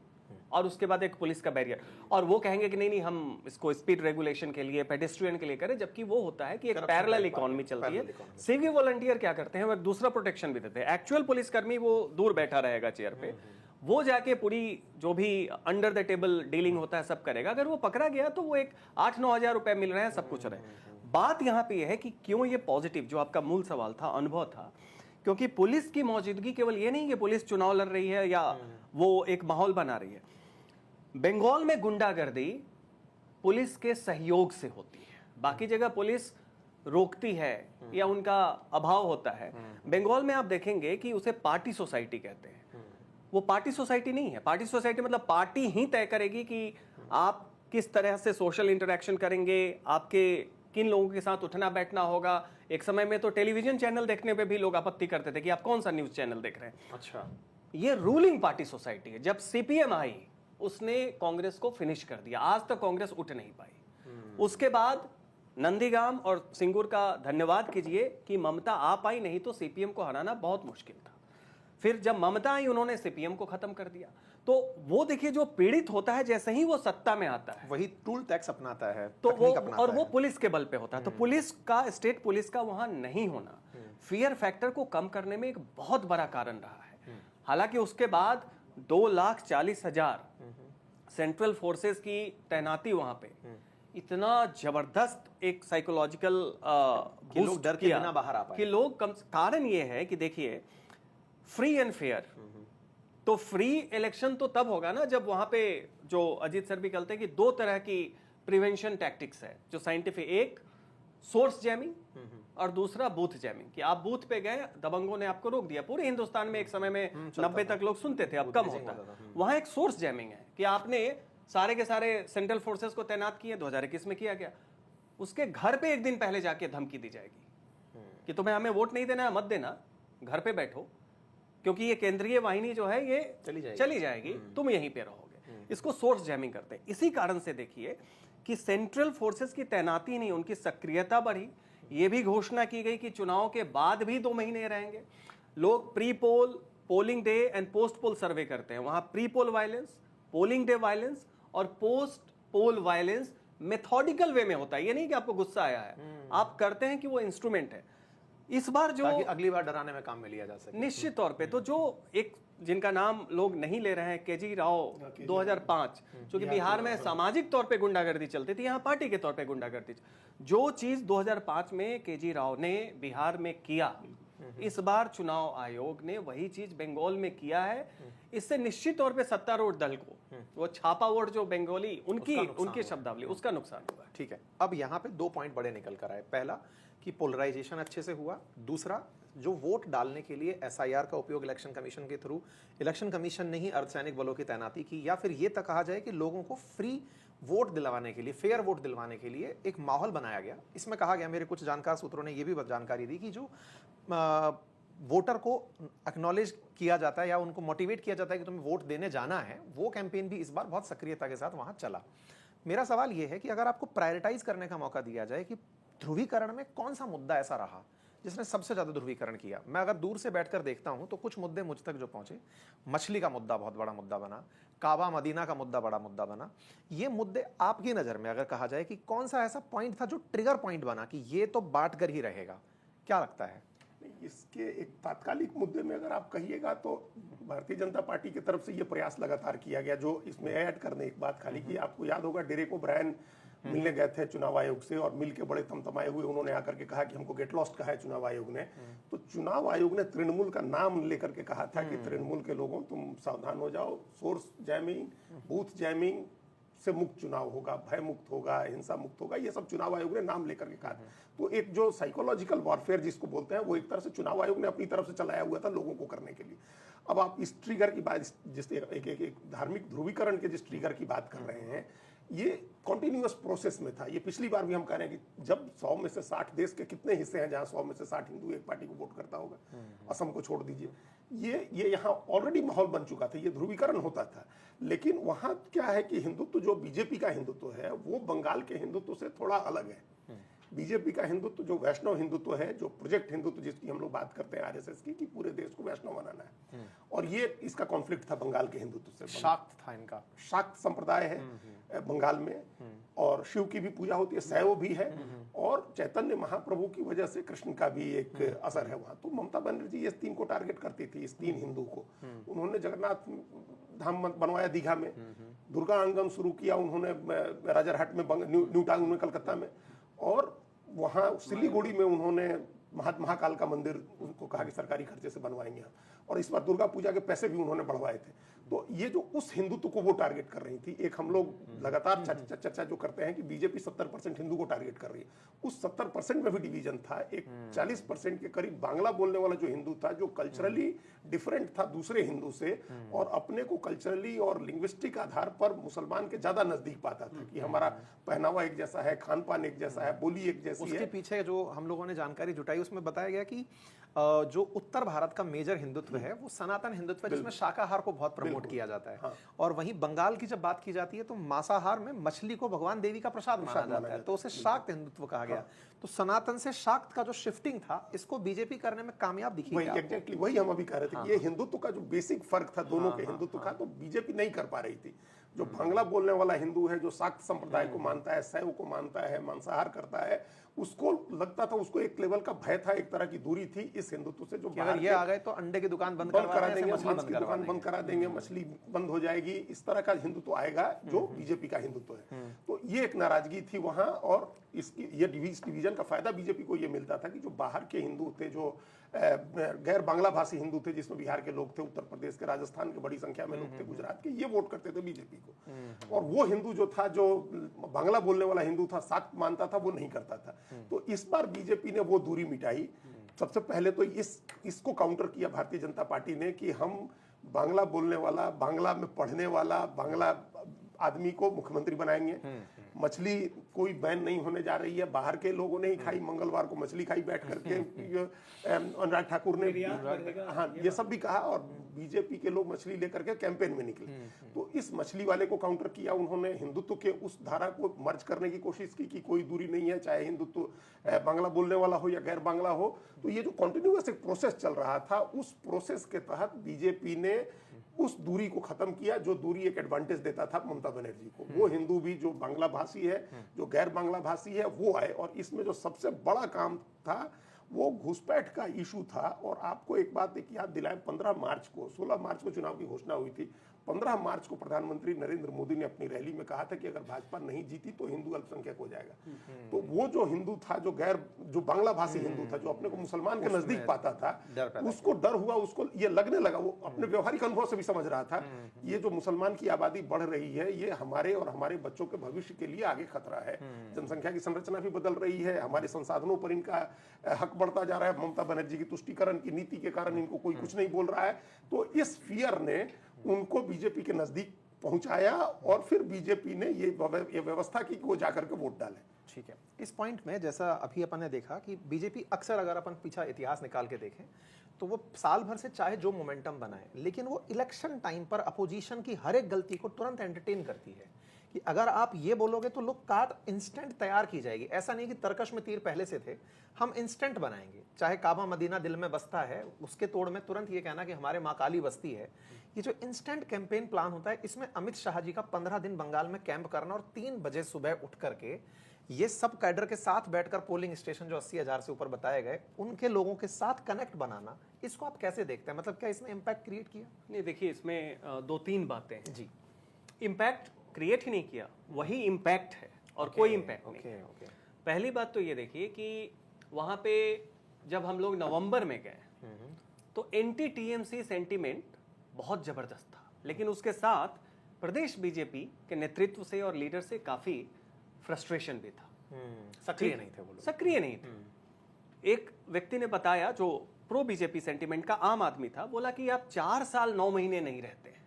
और उसके बाद एक पुलिस का बैरियर, और वो कहेंगे कि नहीं हम इसको स्पीड रेगुलेशन के लिए, पेडेस्ट्रियन के लिए करें, जबकि वो होता है कि एक पैरेलल इकोनॉमी चलती है। सिविक वॉलंटियर क्या करते हैं, वो एक दूसरा प्रोटेक्शन भी देते हैं। एक्चुअल पुलिसकर्मी वो दूर बैठा रहेगा चेयर पे, वो जाके पूरी जो भी अंडर द टेबल डीलिंग होता है सब करेगा। अगर वो पकड़ा गया तो वो एक 8-9 हज़ार रुपए मिल रहे हैं, सब कुछ रहे। बात यहाँ पे है कि क्यों ये पॉजिटिव, जो आपका मूल सवाल था, अनुभव था, क्योंकि पुलिस की मौजूदगी केवल ये नहीं कि पुलिस चुनाव लड़ रही है या वो एक माहौल बना रही है। बंगाल में गुंडागर्दी पुलिस के सहयोग से होती है, बाकी जगह पुलिस रोकती है या उनका अभाव होता है। बंगाल में आप देखेंगे कि उसे पार्टी सोसाइटी कहते हैं। वो पार्टी सोसाइटी नहीं है। पार्टी सोसाइटी मतलब पार्टी ही तय करेगी कि आप किस तरह से सोशल इंटरेक्शन करेंगे, आपके किन लोगों के साथ उठना बैठना होगा। एक समय में तो टेलीविजन चैनल देखने पे भी लोग आपत्ति करते थे कि आप कौन सा न्यूज चैनल देख रहे हैं। अच्छा, ये रूलिंग पार्टी सोसाइटी है। जब सीपीएम आई, उसने कांग्रेस को फिनिश कर दिया। आज तक कांग्रेस उठ नहीं पाई। उसके बाद नंदीगाम और सिंगूर का धन्यवाद कीजिए कि ममता आ पाई, नहीं तो सीपीएम को हराना बहुत मुश्किल था। फिर जब ममता आई, उन्होंने सीपीएम को खत्म कर दिया। तो वो देखिए, जो पीड़ित होता है जैसे ही वो सत्ता में आता है, वही टूल टैक्स अपनाता है, तो वो, अपनाता और है। वो पुलिस के बल पे होता है। तो पुलिस का, स्टेट पुलिस का वहां नहीं होना फियर फैक्टर को कम करने में एक बहुत बड़ा कारण रहा है। हालांकि उसके बाद 2,40,000 सेंट्रल फोर्सेस की तैनाती वहां पे इतना जबरदस्त एक साइकोलॉजिकल लोग डर के बिना बाहर आ पाए, कि लोग कम। कारण ये है कि देखिए, फ्री एंड फेयर तो फ्री इलेक्शन तो तब होगा ना जब वहां पे, जो अजीत सर भी कहते हैं कि दो तरह की प्रिवेंशन टैक्टिक्स है जो साइंटिफिक, एक सोर्स जैमिंग और दूसरा बूथ जैमिंग, कि आप बूथ पे गए, दबंगों ने आपको रोक दिया। पूरे हिंदुस्तान में एक समय में 90 तक लोग सुनते थे, अब कम होता है। वहां एक सोर्स जैमिंग है कि आपने सारे के सारे सेंट्रल फोर्सेस को तैनात किए, 2021 में किया गया। उसके घर पे एक दिन पहले जाके धमकी दी जाएगी कि तुम्हें हमें वोट नहीं देना, मत देना, घर पे बैठो, क्योंकि ये केंद्रीय वाहिनी जो है ये चली जाएगी, तुम यहीं पे रहोगे। इसको सोर्स जैमिंग करते हैं। इसी कारण से देखिए कि सेंट्रल फोर्सेस की तैनाती नहीं, उनकी सक्रियता बढ़ी। ये भी घोषणा की गई कि चुनाव के बाद भी 2 महीने रहेंगे। लोग pre poll, polling day and post poll survey करते हैं। वहां pre poll violence, polling day violence और post poll violence methodical way में होता है। ये नहीं कि आपको गुस्सा आया है, आप करते हैं कि वो इंस्ट्रूमेंट है। इस बार जो ताकि अगली बार डराने में काम में लिया जा सके। निश्चित तौर पे तो जो एक जिनका नाम लोग नहीं ले रहे हैं, केजी राव 2005, जो कि बिहार में सामाजिक तौर पे गुंडागर्दी चलती थी, यहाँ पार्टी के तौर पे गुंडागर्दी। जो चीज 2005 में केजी राव ने बिहार में किया, इस बार चुनाव आयोग ने वही चीज बंगाल में किया है। इससे निश्चित तौर पे सत्तारूढ़ दल को, वो छापा वोट जो बंगाली उनकी शब्दावली, उसका नुकसान हुआ। ठीक है, अब यहाँ पे 2 पॉइंट बड़े निकल कर आए। पहला कि पोलराइजेशन अच्छे से हुआ। दूसरा, जो वोट डालने के लिए एसआईआर का उपयोग इलेक्शन कमीशन के थ्रू, इलेक्शन कमीशन ने ही अर्धसैनिक बलों की तैनाती की, या फिर ये तक कहा जाए कि लोगों को फ्री वोट दिलवाने के लिए, फेयर वोट दिलवाने के लिए एक माहौल बनाया गया। इसमें कहा गया, मेरे कुछ जानकार सूत्रों ने यह भी जानकारी दी कि जो वोटर को एक्नॉलेज किया जाता है या उनको मोटिवेट किया जाता है कि तुम्हें वोट देने जाना है, वो कैंपेन भी इस बार बहुत सक्रियता के साथ वहां चला। मेरा सवाल यह है कि अगर आपको प्रायोरिटाइज करने का मौका दिया जाए कि ध्रुवीकरण में कौन सा मुद्दा ऐसा रहा जिसने सबसे ज्यादा ध्रुवीकरण किया। मैं अगर दूर से बैठकर देखता हूं तो कुछ मुद्दे मुझ तक जो पहुंचे, मछली का मुद्दा बहुत बड़ा मुद्दा बना, काबा मदीना का मुद्दा बड़ा मुद्दा बना। ये मुद्दे आपकी नजर में अगर कहा जाए कि कौन सा ऐसा पॉइंट था जो ट्रिगर पॉइंट बना कि ये तो बांट कर ही रहेगा, क्या लगता है? इसके एक तात्कालिक मुद्दे में अगर आप कहिएगा तो भारतीय जनता पार्टी की तरफ से ये प्रयास लगातार किया गया। जो इसमें ऐड करने एक बात खाली की, आपको याद होगा डेरेक ओब्रायन मिलने गए थे चुनाव आयोग से और मिल के बड़े तमतमाए हुए उन्होंने आकर के कहा कि हमको गेट लॉस्ट कहा है चुनाव आयोग ने। तो चुनाव आयोग ने तृणमूल का नाम लेकर के कहा था कि तृणमूल के लोगों तुम सावधान हो जाओ, सोर्स जैमिंग, बूथ जैमिंग से मुक्त चुनाव होगा, भय मुक्त होगा, हिंसा मुक्त होगा, ये सब चुनाव आयोग ने नाम लेकर के कहा। तो एक जो साइकोलॉजिकल वॉरफेयर जिसको बोलते हैं, वो एक तरह से चुनाव आयोग ने अपनी तरफ से चलाया हुआ था लोगों को करने के लिए। अब आप इस ट्रिगर की बात, जिस एक धार्मिक ध्रुवीकरण के जिस ट्रिगर की बात कर रहे हैं, ये कॉन्टिन्यूअस प्रोसेस में था। ये पिछली बार भी हम कह रहे हैं कि जब 100 में से 60 देश के कितने हिस्से हैं जहां 100 में से 60 हिंदू एक पार्टी को वोट करता होगा, असम को छोड़ दीजिए। ये यहाँ ऑलरेडी माहौल बन चुका था, ये ध्रुवीकरण होता था। लेकिन वहां क्या है कि हिंदुत्व जो बीजेपी का हिंदुत्व है वो बंगाल के हिंदुत्व से थोड़ा अलग है। बीजेपी का हिंदुत्व जो वैष्णव हिंदुत्व है, जो प्रोजेक्ट हिंदुत्व जिसकी हम लोग बात करते हैं आरएसएस की, कि पूरे देश को वैष्णव बनाना है, और ये इसका कॉन्फ्लिक्ट था बंगाल के हिंदुत्व से। शाक्त था इनका, शाक्त संप्रदाय है बंगाल में, और शिव की भी पूजा होती है, शैव भी है, और चैतन्य महाप्रभु की वजह से कृष्ण का भी एक असर है वहां। तो ममता बनर्जी इस 3 को टारगेट करती थी, इस 3 हिंदू को। उन्होंने जगन्नाथ धाम बनवाया दीघा में, दुर्गा आंगन शुरू किया उन्होंने राजारहाट में, न्यू टाउन में, कलकत्ता में, और वहाँ सिलीगुड़ी में उन्होंने महाकाल का मंदिर उनको कहा कि सरकारी खर्चे से बनवाएंगे, और इस बार दुर्गा पूजा के पैसे भी उन्होंने बढ़वाए थे। तो ये जो उस हिंदुत्व को वो टारगेट कर रही थी, एक हम लोग लगातार चर्चा जो करते हैं कि बीजेपी 70% हिंदू को टारगेट कर रही है, उस 70% में भी डिवीजन था। एक 40% के करीब बांग्ला बोलने वाला जो हिंदू था, जो कल्चरली डिफरेंट था दूसरे हिंदू से, और अपने को कल्चरली और लिंग्विस्टिक आधार पर मुसलमान के ज्यादा नजदीक पाता था कि हमारा पहनावा एक जैसा है, खान पान एक जैसा है, बोली एक जैसी है। उसके पीछे जो हम लोगों ने जानकारी जुटाई उसमें बताया गया कि जो उत्तर भारत का मेजर हिंदुत्व है वो सनातन हिंदुत्व है, जिसमें शाकाहार को बहुत प्रमोट किया जाता है। हाँ। और वहीं बंगाल की जब बात की जाती है तो मांसाहार में मछली को भगवान देवी का प्रसाद माना जाता है, तो उसे शाक्त हिंदुत्व कहा गया। तो सनातन से शाक्त का जो शिफ्टिंग था, इसको बीजेपी करने में कामयाब दिखी। एग्जैक्टली वही हम अभी कह रहे थे कि ये हिंदुत्व का जो बेसिक फर्क था दोनों के हिंदुत्व का, तो बीजेपी नहीं कर पा रही थी। जो बांग्ला बोलने वाला हिंदू है, जो शाक्त संप्रदाय को मानता है, शैव को मानता है, मांसाहार करता है, उसको लगता था, उसको एक लेवल का भय था, एक तरह की दूरी थी इस हिंदुत्व से। जो अगर ये आ गए तो अंडे की दुकान बंद करा देंगे, मांस की दुकान बंद करा देंगे, मछली बंद हो जाएगी, इस तरह का हिंदुत्व आएगा जो बीजेपी का हिंदुत्व है। तो ये एक नाराजगी थी वहां, और इसकी ये डिवीजन का फायदा बीजेपी को ये मिलता था कि जो बाहर के हिंदू थे, जो गैर बांग्ला भाषी हिंदू थे, जिसमें बिहार के लोग थे, उत्तर प्रदेश के, राजस्थान के बड़ी संख्या में लोग थे, गुजरात के, ये वोट करते थे बीजेपी को। और वो हिंदू जो था, जो बांग्ला बोलने वाला हिंदू था, साक्त मानता था, वो नहीं करता था। तो इस बार बीजेपी ने वो दूरी मिटाई। सबसे पहले तो इसको काउंटर किया भारतीय जनता पार्टी ने कि हम बांग्ला बोलने वाला, बांग्ला में पढ़ने वाला बांग्ला आदमी को मुख्यमंत्री बनाएंगे। मछली कोई बैन नहीं होने जा रही है, बाहर के लोगों ने ही खाई, मंगलवार को मछली खाई बैठ करके अनुराग ठाकुर ने, हाँ ये सब भी कहा, और बीजेपी के लोग मछली लेकर के कैंपेन में निकले। तो इस मछली वाले को काउंटर किया उन्होंने, हिंदुत्व के उस धारा को मर्ज करने की कोशिश की कि कोई दूरी नहीं है, चाहे हिंदुत्व बांग्ला बोलने वाला हो या गैर बांग्ला हो। तो ये जो कॉन्टिन्यूअस एक प्रोसेस चल रहा था, उस प्रोसेस के तहत बीजेपी ने उस दूरी को खत्म किया, जो दूरी एक एडवांटेज देता था ममता बनर्जी को। वो हिंदू भी जो बांग्ला भाषी है, जो गैर बांग्ला भाषी है, वो आए। और इसमें जो सबसे बड़ा काम था वो घुसपैठ का इशू था। और आपको एक बात एक याद दिलाएं, 15 मार्च को, 16 मार्च को चुनाव की घोषणा हुई थी। 15 मार्च को प्रधानमंत्री नरेंद्र मोदी ने अपनी रैली में कहा था कि अगर भाजपा नहीं जीती तो हिंदू अल्पसंख्यक हो जाएगा। तो वो जो हिंदू था, जो बांग्ला भाषी हिंदू था, जो अपने को मुसलमान के नजदीक पाता था, उसको डर हुआ, उसको ये लगने लगा, वो अपने व्यवहारिक अनुभव से भी समझ रहा था, ये जो मुसलमान की आबादी बढ़ रही है, ये हमारे और हमारे बच्चों के भविष्य के लिए आगे खतरा है। जनसंख्या की संरचना भी बदल रही है, हमारे संसाधनों पर इनका हक बढ़ता जा रहा है, ममता बनर्जी की तुष्टीकरण की नीति के कारण इनको कोई कुछ नहीं बोल रहा है। तो इस फियर ने उनको बीजेपी के नजदीक पहुंचाया, और फिर बीजेपी ने ये व्यवस्था की कि वो जाकर के वोट डाले। ठीक है, इस पॉइंट में जैसा अभी अपन ने देखा कि बीजेपी अक्सर, अगर अपन पीछा इतिहास निकाल के देखें, तो वो साल भर से चाहे जो मोमेंटम बनाए, लेकिन वो इलेक्शन टाइम पर अपोजिशन की हर एक गलती को तुरंत एंटरटेन करती है कि अगर आप ये बोलोगे तो लोग काट इंस्टेंट तैयार की जाएगी। ऐसा नहीं कि तरकश में तीर पहले से थे, हम इंस्टेंट बनाएंगे। चाहे काबा मदीना दिल में बसता है, उसके तोड़ में तुरंत ये कहना कि हमारे माँ काली बसती है। ये जो इंस्टेंट कैंपेन प्लान होता है, इसमें अमित शाह जी का 15 दिन बंगाल में कैंप करना और 3 बजे सुबह उठ करके ये सब कैडर के साथ बैठकर पोलिंग स्टेशन जो 80,000 से ऊपर बताए गए, उनके लोगों के साथ कनेक्ट बनाना, इसको आप कैसे देखते हैं? मतलब क्या इसने इम्पैक्ट क्रिएट किया? नहीं, देखिए इसमें 2-3 बातें हैं जी। इम्पैक्ट क्रिएट ही नहीं किया, वही इम्पैक्ट है और कोई इम्पैक्ट नहीं। पहली बात तो ये देखिए कि वहाँ पे जब हम लोग नवंबर में गए तो एंटी टीएमसी सेंटीमेंट बहुत जबरदस्त था, लेकिन उसके साथ प्रदेश बीजेपी के नेतृत्व से और लीडर से काफी फ्रस्ट्रेशन भी था। सक्रिय नहीं थे वो लोग। सक्रिय नहीं थे। एक व्यक्ति ने बताया, जो प्रो बीजेपी सेंटीमेंट का आम आदमी था, बोला कि आप 4 साल 9 महीने नहीं रहते हैं,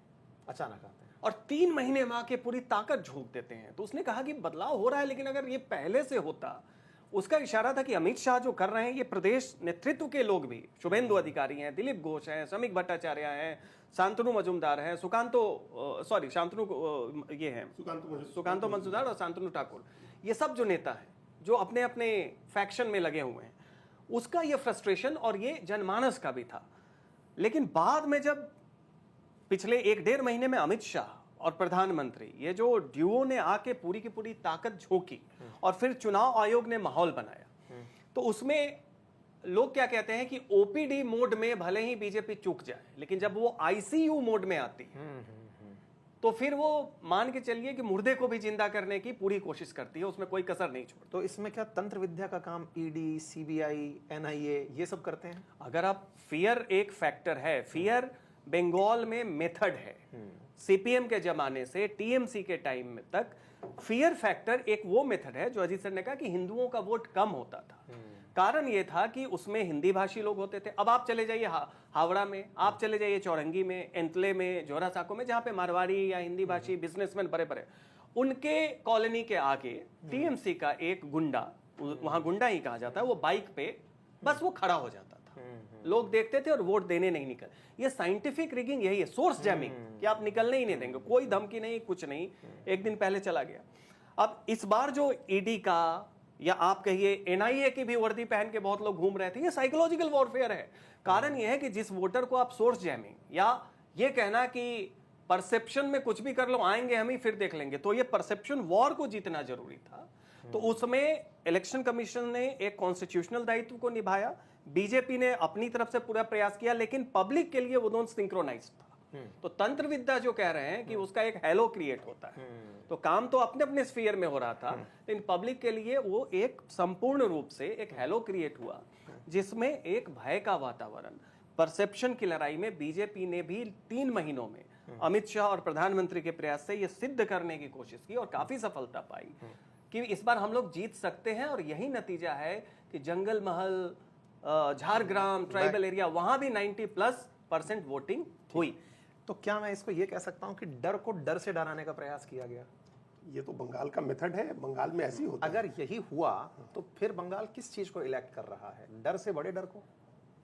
अचानक आते हैं और 3 महीने में आके पूरी ताकत झोंक देते हैं। तो उसने कहा कि बदलाव हो रहा है, लेकिन अगर ये पहले से होता, उसका इशारा था कि अमित शाह जो कर रहे हैं, ये प्रदेश नेतृत्व के लोग भी, शुभेंदु अधिकारी हैं, दिलीप घोष हैं, समीक भट्टाचार्य हैं, शांतनु मजुमदार हैं, सुकांतो मजुमदार और शांतनु ठाकुर, ये सब जो नेता हैं, जो अपने अपने फैक्शन में लगे हुए हैं, उसका ये फ्रस्ट्रेशन और ये जनमानस का भी था। लेकिन बाद में जब पिछले 1-1.5 महीने में अमित शाह और प्रधानमंत्री, ये जो ड्यूओ ने आके पूरी की पूरी ताकत झोंकी और फिर चुनाव आयोग ने माहौल बनाया, तो उसमें लोग क्या कहते हैं कि ओपीडी मोड में भले ही बीजेपी चूक जाए, लेकिन जब वो आईसीयू मोड में आती तो फिर वो मान के चलिए कि मुर्दे को भी जिंदा करने की पूरी कोशिश करती है, उसमें कोई कसर नहीं छोड़ती। तो इसमें क्या तंत्र विद्या का काम ईडी, सीबीआई, एनआईए ये सब करते हैं? अगर आप फियर एक फैक्टर है, फियर बंगाल में मेथड है, सीपीएम के जमाने से टीएमसी के टाइम तक फियर फैक्टर एक वो मेथड है जो अजीत सर ने कहा कि हिंदुओं का वोट कम होता था। कारण ये था कि उसमें हिंदी भाषी लोग होते थे। अब आप चले जाइए हावड़ा में, आप चले जाइए चौरंगी में, एंतले में, जोरा साको में, जहाँ पे मारवाड़ी या हिंदी भाषी बिजनेसमैन बड़े बड़े, उनके कॉलोनी के आगे टीएमसी का एक गुंडा, वहां गुंडा ही कहा जाता है, वो बाइक पे बस वो खड़ा हो जाता था, लोग देखते थे और वोट देने नहीं निकल। ये साइंटिफिक रिगिंग यही है, सोर्स जैमिंग, कि आप निकलने ही नहीं देंगे, कोई धमकी नहीं, कुछ नहीं, एक दिन पहले चला गया। अब इस बार जो ईडी का या आप कहिए एनआईए की भी वर्दी पहन के बहुत लोग घूम रहे थे, ये साइकोलॉजिकल वॉरफेयर है। कारण ये है कि जिस वोटर को आप सोर्स जैमिंग या ये कहना कि परसेप्शन में कुछ भी कर लो, आएंगे हम ही फिर देख लेंगे, तो ये परसेप्शन वॉर को जीतना जरूरी था। तो उसमें इलेक्शन कमीशन ने एक कॉन्स्टिट्यूशनल दायित्व को निभाया, बीजेपी ने अपनी तरफ से पूरा प्रयास किया, लेकिन पब्लिक के लिए वो दोनों सिंक्रोनाइज था। तो तंत्र विद्या जो कह रहे हैं कि उसका एक हैलो क्रिएट होता है, तो काम तो अपने अपने स्फीयर में हो रहा था, लेकिन पब्लिक के लिए वो एक संपूर्ण रूप से एक हैलो क्रिएट हुआ, जिसमें एक भय का वातावरण, परसेप्शन की लड़ाई में बीजेपी ने भी 3 महीनों में अमित शाह और प्रधानमंत्री के प्रयास से ये सिद्ध करने की कोशिश की और काफी सफलता पाई कि इस बार हम लोग जीत सकते हैं। और यही नतीजा है कि जंगल महल, झारग्राम, ट्राइबल एरिया, वहां भी 90+% वोटिंग हुई। तो क्या मैं इसको ये कह सकता हूं कि डर को डर से डराने का प्रयास किया गया? ये तो बंगाल का मेथड है, बंगाल में ऐसी होता है। अगर यही हुआ तो फिर बंगाल किस चीज को इलेक्ट कर रहा है? डर से बड़े डर को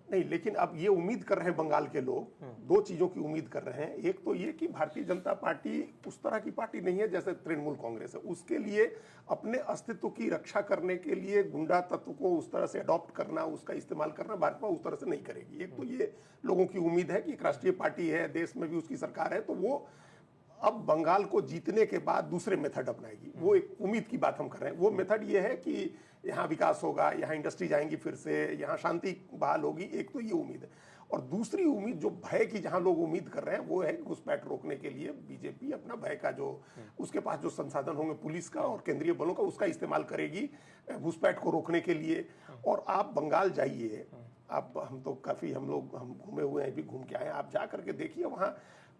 नहीं, लेकिन अब ये उम्मीद कर रहे हैं बंगाल के लोग, 2 चीजों की उम्मीद कर रहे हैं। एक तो ये कि भारतीय जनता पार्टी उस तरह की पार्टी नहीं है जैसे तृणमूल कांग्रेस है। उसके लिए अपने अस्तित्व की रक्षा करने के लिए गुंडा तत्व को उस तरह से अडॉप्ट करना, उसका इस्तेमाल करना भाजपा उस तरह से नहीं करेगी। एक तो ये लोगों की उम्मीद है कि एक राष्ट्रीय पार्टी है, देश में भी उसकी सरकार है, तो वो अब बंगाल को जीतने के बाद दूसरे मेथड अपनाएगी। वो एक उम्मीद की बात हम कर रहे हैं। वो मेथड ये है कि यहाँ विकास होगा, यहाँ इंडस्ट्रीज आएंगी, फिर से यहाँ शांति बहाल होगी। एक तो ये उम्मीद है, और दूसरी उम्मीद जो भय की जहाँ लोग उम्मीद कर रहे हैं वो है घुसपैठ रोकने के लिए बीजेपी अपना भय का जो उसके पास जो संसाधन होंगे पुलिस का और केंद्रीय बलों का, उसका इस्तेमाल करेगी घुसपैठ को रोकने के लिए। और आप बंगाल जाइए, आप हम तो काफ़ी हम घूमे हुए हैं, भी घूम के आए हैं, आप जा करके देखिए वहाँ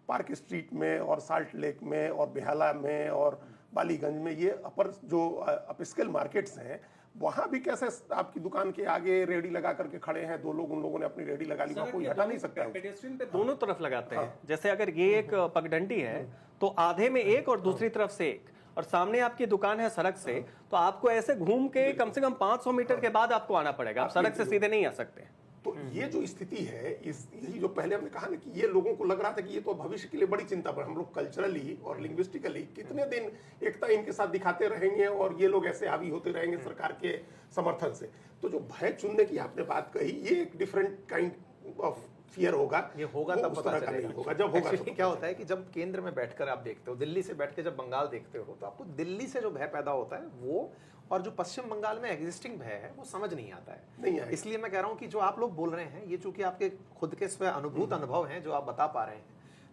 पार्क स्ट्रीट में और साल्ट लेक में और बेहाला में और बालीगंज में, ये अपर जो अपस्केल मार्केट्स हैं, वहाँ भी कैसे आपकी दुकान के आगे रेडी लगा करके खड़े हैं 2 लोग, उन लोगों ने अपनी रेडी लगा ली, वहाँ कोई हटा नहीं सकता है। पेडेस्ट्रियन पे दोनों तरफ लगाते हैं। जैसे अगर ये एक पगडंडी है तो आधे में एक और दूसरी तरफ से एक, और सामने आपकी दुकान है सड़क से, तो आपको ऐसे घूम के कम से कम 500 मीटर के बाद आपको आना पड़ेगा, आप सड़क से सीधे नहीं आ सकते। तो ये जो स्थिति है, यही जो पहले हमने कहा ना कि ये लोगों को लग रहा था कि ये तो भविष्य के लिए बड़ी चिंता पर हम लोग कल्चरली और लिंग्विस्टिकली कितने दिन एकता इनके साथ दिखाते रहेंगे और ये लोग ऐसे हावी होते रहेंगे सरकार के समर्थन से। तो जो भय चुनने की आपने बात कही, ये एक डिफरेंट काइंड ऑफ फियर होगा। ये होगा तब पता चलेगा। होगा जब होगा। Actually, क्या होता है कि जब केंद्र में बैठकर आप देखते हो, दिल्ली से बैठ के जब बंगाल देखते हो, तो आपको दिल्ली से जो भय पैदा होता है वो, और जो पश्चिम बंगाल में एग्जिस्टिंग भय है, वो समझ नहीं आता है। नहीं आएगा। इसलिए मैं कह रहा हूँ कि जो आप लोग बोल रहे हैं, ये चूंकि आपके खुद के स्व अनुभूत अनुभव हैं जो आप बता पा रहे हैं,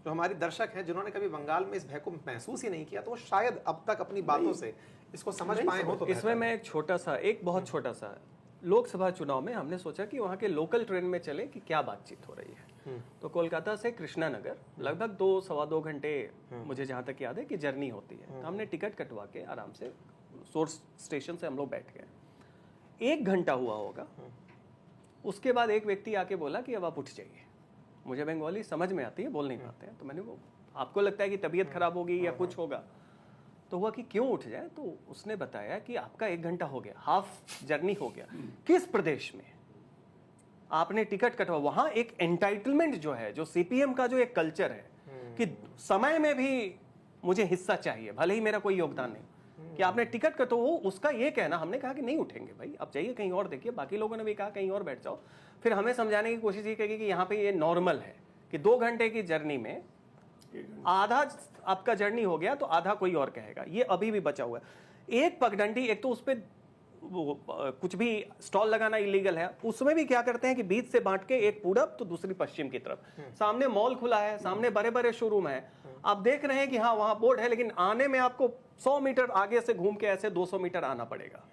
जो हमारे दर्शक हैं जिन्होंने कभी बंगाल में इस भय को महसूस ही नहीं किया, तो वो शायद अब तक अपनी बातों से इसको समझ पाए हो। तो इसमें मैं एक बहुत छोटा सा लोकसभा चुनाव में हमने सोचा कि वहाँ के लोकल ट्रेन में चले कि क्या बातचीत हो रही है। तो कोलकाता से कृष्णा नगर लगभग 2-2.25 घंटे मुझे जहाँ तक याद है कि जर्नी होती है। तो हमने टिकट कटवा के आराम से सोर्स स्टेशन से हम लोग बैठ गए। 1 घंटा हुआ होगा, उसके बाद एक व्यक्ति आके बोला कि अब आप उठ जाइए। मुझे बंगाली समझ में आती है, बोल नहीं पाते हैं, तो मैंने वो, आपको लगता है कि तबीयत खराब होगी या कुछ होगा? तो हुआ कि क्यों उठ जाए, तो उसने बताया कि आपका 1 घंटा हो गया, हाफ जर्नी हो गया। किस प्रदेश में आपने टिकट कटवा? वहां एक एंटाइटलमेंट जो है, जो सीपीएम का जो एक कल्चर है कि समय में भी मुझे हिस्सा चाहिए, भले ही मेरा कोई योगदान नहीं, कि आपने टिकट कटो, वो उसका ये कहना। हमने कहा कि नहीं उठेंगे भाई, आप जाइए कहीं और देखिए। बाकी लोगों ने भी कहा कहीं और बैठ जाओ। फिर हमें समझाने की कोशिश ये करी कि यहाँ पे ये नॉर्मल है कि 2 घंटे की जर्नी में आधा आपका जर्नी हो गया तो आधा कोई और कहेगा। ये अभी भी बचा हुआ है। एक पगडंडी, एक तो उस पर कुछ भी स्टॉल लगाना इलीगल है, उसमें भी क्या करते हैं कि बीच से बांट के एक पूरब तो दूसरी पश्चिम की तरफ। सामने मॉल खुला है, सामने बड़े बड़े शोरूम है, आप देख रहे हैं कि हाँ वहां बोर्ड है, लेकिन आने में आपको 100 मीटर आगे से घूम के ऐसे 200 मीटर आना पड़ेगा।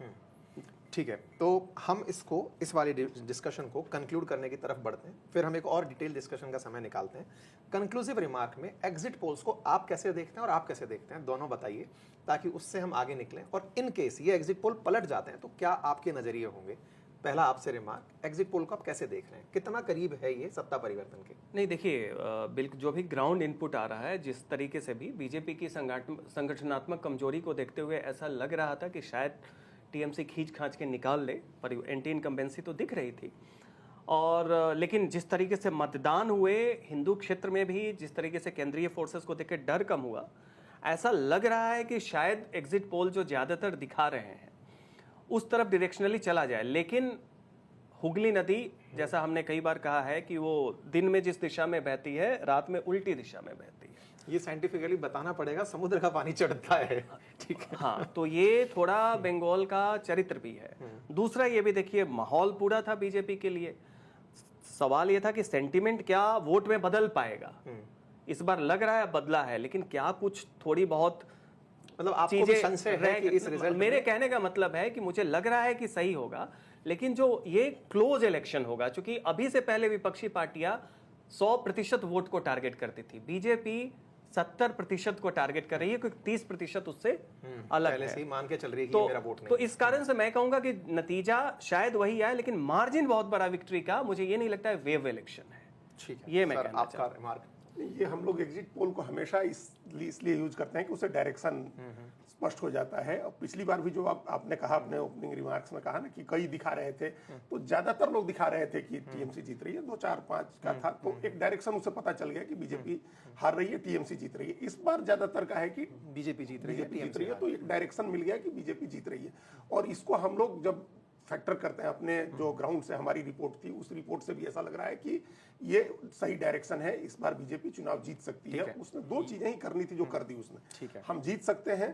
ठीक है, तो हम इसको, इस वाली डिस्कशन को कंक्लूड करने की तरफ बढ़ते हैं, फिर हम एक और डिटेल डिस्कशन का समय निकालते हैं। कंक्लूसिव रिमार्क में एग्जिट पोल्स को आप कैसे देखते हैं और आप कैसे देखते हैं, दोनों बताइए, ताकि उससे हम आगे निकलें। और इन केस ये एग्जिट पोल पलट जाते हैं तो क्या आपके नजरिए होंगे? पहला आपसे रिमार्क, एग्जिट पोल को आप कैसे देख रहे हैं, कितना करीब है ये सत्ता परिवर्तन के? नहीं देखिए, बिल्कुल जो भी ग्राउंड इनपुट आ रहा है, जिस तरीके से भी बीजेपी की संगठनात्मक कमजोरी को देखते हुए ऐसा लग रहा था कि शायद टीएमसी खींच खांच के निकाल ले, पर एंटी इनकम्बेंसी तो दिख रही थी। और लेकिन जिस तरीके से मतदान हुए हिंदू क्षेत्र में भी, जिस तरीके से केंद्रीय फोर्सेस को देख के डर कम हुआ, ऐसा लग रहा है कि शायद एग्जिट पोल जो ज़्यादातर दिखा रहे हैं उस तरफ डायरेक्शनली चला जाए। लेकिन हुगली नदी, जैसा हमने कई बार कहा है कि वो दिन में जिस दिशा में बहती है, रात में उल्टी दिशा में बहती है। ये साइंटिफिकली बताना पड़ेगा, समुद्र का पानी चढ़ता है। ठीक है, हाँ, तो ये थोड़ा बंगाल का चरित्र भी है। दूसरा ये भी देखिए, माहौल पूरा था बीजेपी के लिए। सवाल ये था कि सेंटिमेंट क्या वोट में बदल पाएगा, इस बार लग रहा है बदला है, लेकिन क्या कुछ थोड़ी बहुत मतलब आपको भी संशय है कि इस रिजल्ट मेरे कहने का मतलब है कि मुझे लग रहा है कि सही होगा, लेकिन जो ये क्लोज इलेक्शन होगा, क्योंकि अभी से पहले विपक्षी पार्टियां 100% वोट को टारगेट करती थी, बीजेपी 70% को टारगेट कर रही है, क्योंकि 30% उससे अलग पहले है। से ही मान के चल रही है कि तो ये मेरा वोट नहीं तो इस कारण से मैं कहूंगा कि नतीजा शायद वही आए, लेकिन मार्जिन बहुत बड़ा विक्ट्री का मुझे ये नहीं लगता है वेव इलेक्शन है। ठीक है, ये मैं सर, कहना आपका रिमार्क। ये हम लोग एग्जिट पोल को हमेशा इसलिए यूज करते हैं कि उससे डायरेक्शन स्पष्ट हो जाता है। और पिछली बार भी जो आपने कहा, अपने ओपनिंग रिमार्क्स में कहा ना कि कई दिखा रहे थे, तो ज्यादातर लोग दिखा रहे थे कि टीएमसी जीत रही है, 2 4 5 का था, तो एक डायरेक्शन उसे पता चल गया कि बीजेपी हार रही है, टीएमसी जीत रही है। इस बार ज्यादातर का है कि बीजेपी जीत रही है, बीजेपी जीत रही है, तो एक डायरेक्शन मिल गया कि बीजेपी जीत रही है। और इसको हम लोग जब फैक्टर करते हैं अपने जो ग्राउंड से हमारी रिपोर्ट थी, उस रिपोर्ट से भी ऐसा लग रहा है कि ये सही डायरेक्शन है, इस बार बीजेपी चुनाव जीत सकती है। उसने 2 चीजें ही करनी थी जो कर दी उसने। ठीक है। हम जीत सकते हैं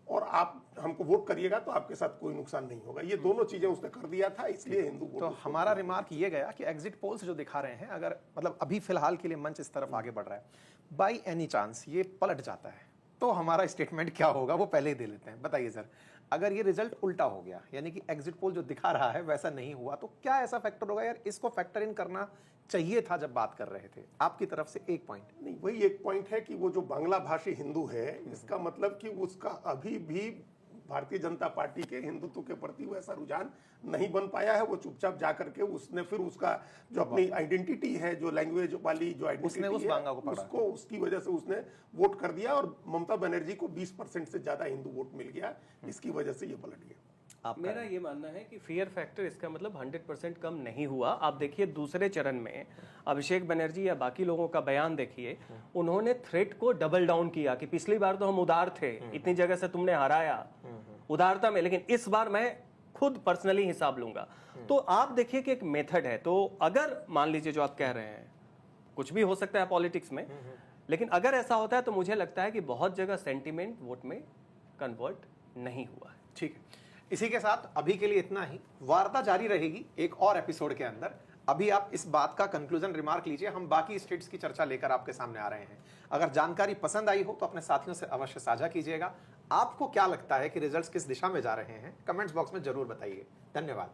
और आप हमको वोट करिएगा तो आपके साथ कोई नुकसान नहीं होगा, ये दोनों चीजें उसने कर दिया था, इसलिए हिंदू वोट। तो हमारा रिमार्क ये गया कि एग्जिट पोल्स जो दिखा रहे हैं, अगर मतलब अभी फिलहाल के लिए मंच इस तरफ आगे बढ़ रहा है, बाई एनी चांस ये पलट जाता है तो हमारा स्टेटमेंट क्या होगा वो पहले ही दे लेते हैं। बताइए सर, अगर ये रिजल्ट उल्टा हो गया, यानी कि एग्जिट पोल जो दिखा रहा है वैसा नहीं हुआ, तो क्या ऐसा फैक्टर होगा? यार इसको फैक्टर इन करना चाहिए था जब बात कर रहे थे। आपकी तरफ से एक पॉइंट। नहीं, वही एक पॉइंट है कि वो जो बांग्ला भाषी हिंदू है, इसका मतलब कि उसका अभी भी भारतीय जनता पार्टी के हिंदुत्व के प्रति वैसा रुझान नहीं बन पाया है। वो चुपचाप जा करके उसने फिर उसका जो अपनी आइडेंटिटी है, जो लैंग्वेज वाली जो उसने उस आइडेंटिटी बांग्ला को पकड़ा। उसको उसकी वजह से उसने वोट कर दिया और ममता बनर्जी को 20% से ज्यादा हिंदू वोट मिल गया, इसकी वजह से ये पलट गया। मेरा ये मानना है कि फियर फैक्टर इसका मतलब 100% कम नहीं हुआ। आप देखिए दूसरे चरण में अभिषेक बनर्जी या बाकी लोगों का बयान देखिए, उन्होंने थ्रेट को डबल डाउन किया कि पिछली बार तो हम उदार थे, इतनी जगह से तुमने हराया उदारता में, लेकिन इस बार मैं खुद पर्सनली हिसाब लूंगा। तो आप देखिए कि एक मेथड है। तो अगर मान लीजिए जो आप कह रहे हैं, कुछ भी हो सकता है पॉलिटिक्स में, लेकिन अगर ऐसा होता है तो मुझे लगता है कि बहुत जगह सेंटिमेंट वोट में कन्वर्ट नहीं हुआ है। ठीक है, इसी के साथ अभी के लिए इतना ही। वार्ता जारी रहेगी एक और एपिसोड के अंदर। अभी आप इस बात का कंक्लूजन रिमार्क लीजिए, हम बाकी स्टेट्स की चर्चा लेकर आपके सामने आ रहे हैं। अगर जानकारी पसंद आई हो तो अपने साथियों से अवश्य साझा कीजिएगा। आपको क्या लगता है कि रिजल्ट्स किस दिशा में जा रहे हैं, कमेंट्स बॉक्स में जरूर बताइए। धन्यवाद।